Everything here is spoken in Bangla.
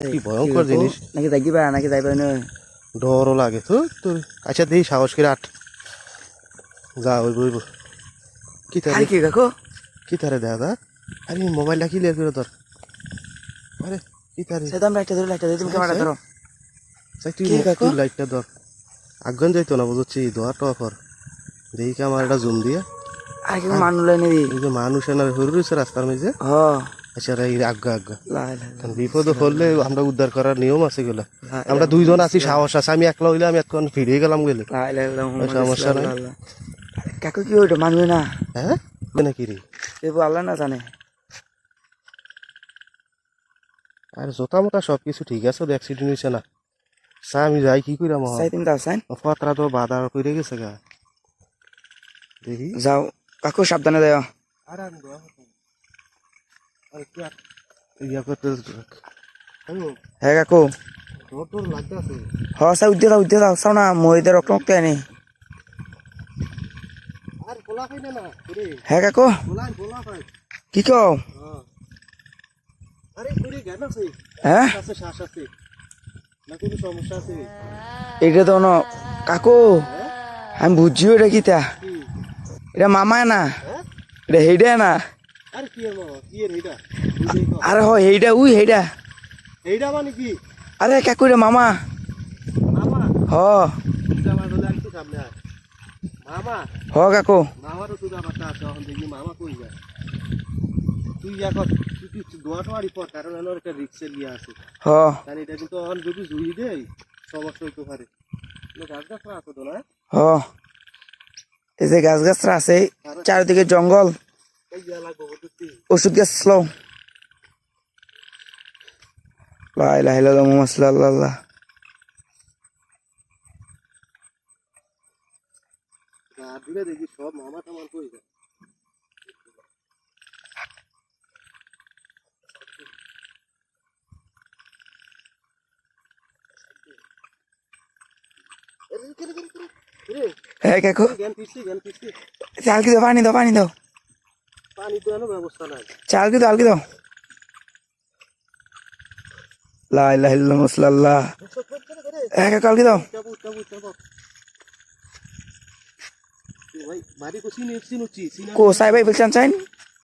কি ভয়ঙ্কর জিনিস নাকি যাইবা না ডরও লাগে তো তোর আচ্ছা দেই সাহস করে আট যা ওই কি তারে কি কাকু কি তারে দাদা আরে মোবাইলটা কি লের করে তোর আরে কি তারে সেদাম লাইটটা ধরে তুমি ক্যামেরা ধরো তুই লাইটটা ধর আগুন যাইতো না বুঝছি ধোয়া টফর দেখি আমার একটা জুম দিয়ে আর কি মানুষ লাইনে দি এই যে মানুষ এনার হরু রয়েছে রাস্তার মধ্যে আচ্ছা এই আজ্ঞা বিপদ হলে আমরা উদ্ধার করার নিয়ম আছে গুলা আমরা দুইজন আছি সাহস আছে আমি একলা হইলে আমি এখন ফিরে গেলাম গেলে সমস্যা নাই কাকু কি ওইটা মানবে না হ্যাঁ নাকি রে এবার আল্লাহ না জানে আর জোতা মোটা সবকিছু ঠিক আছে তো অ্যাক্সিডেন্ট হয়েছে না চা আমি যাই কি কইরাম তুমি দাও সাইন ফতরা তো বাধা করে গেছে গা দেখি যাও কাকু সাবধানে দেও আর আমি দেওয়া আর কি ইয়া করতে হ্যাঁ কাকু তোর লাগতেছে সা উদ্দে দাও চাও না মহিদের রক্ত আনি আর গোলা খাই না রে হ্যাঁ কাকু গোলা খাই কি কও আরে পুরি জ্ঞান আছে হ্যাঁ আছে শ্বাস আছে না কোনো সমস্যা আছে এটা তো না কাকু আমি বুঝিও এটা কিতা এটা মামা না এটা হেইডা না আরে কি মামা কি এর হেইডা আরে হয় হেইডা উই হেইডা হেইডা মানে কি আরে কাকু রে মামা মামা হ জামা দলে একটু সামনে আয় মামা হ কাকু মামারও সুদা বাচ্চা আছে এখন দেখি মামা কই যায় তুই এখন তুই দোয়াটোয়ারি পর কারণ আমার একটা রিক্সের লিয়ে আছে হ কারণ এটা কিন্তু এখন যদি জুই দেয় সমস্যা হইতে পারে গাছ গাছরা আছে তো না হ এই যে গাছ গাছরা আছে চারিদিকে জঙ্গল এই ইয়া লাগবো বুঝছি ওষুধ গাছ লো লা ইলাহা ইল্লাল্লাহ মুহাম্মাদুর রাসূলুল্লাহ আর দিলে দেখি সব মামা টামার কই যায় হ্যাঁ কাকু জ্ঞান পিছলি চাল কি দাও পানি দাও পানি তো এনো ব্যবস্থা নাই চাল কি দাও লা ইলাহা ইল্লাল্লাহ মুহাম্মাদুর হ্যাঁ কাকু কি দাও ভাই বাড়ি কো চিনি কো সাই ভাই বলছেন চাইন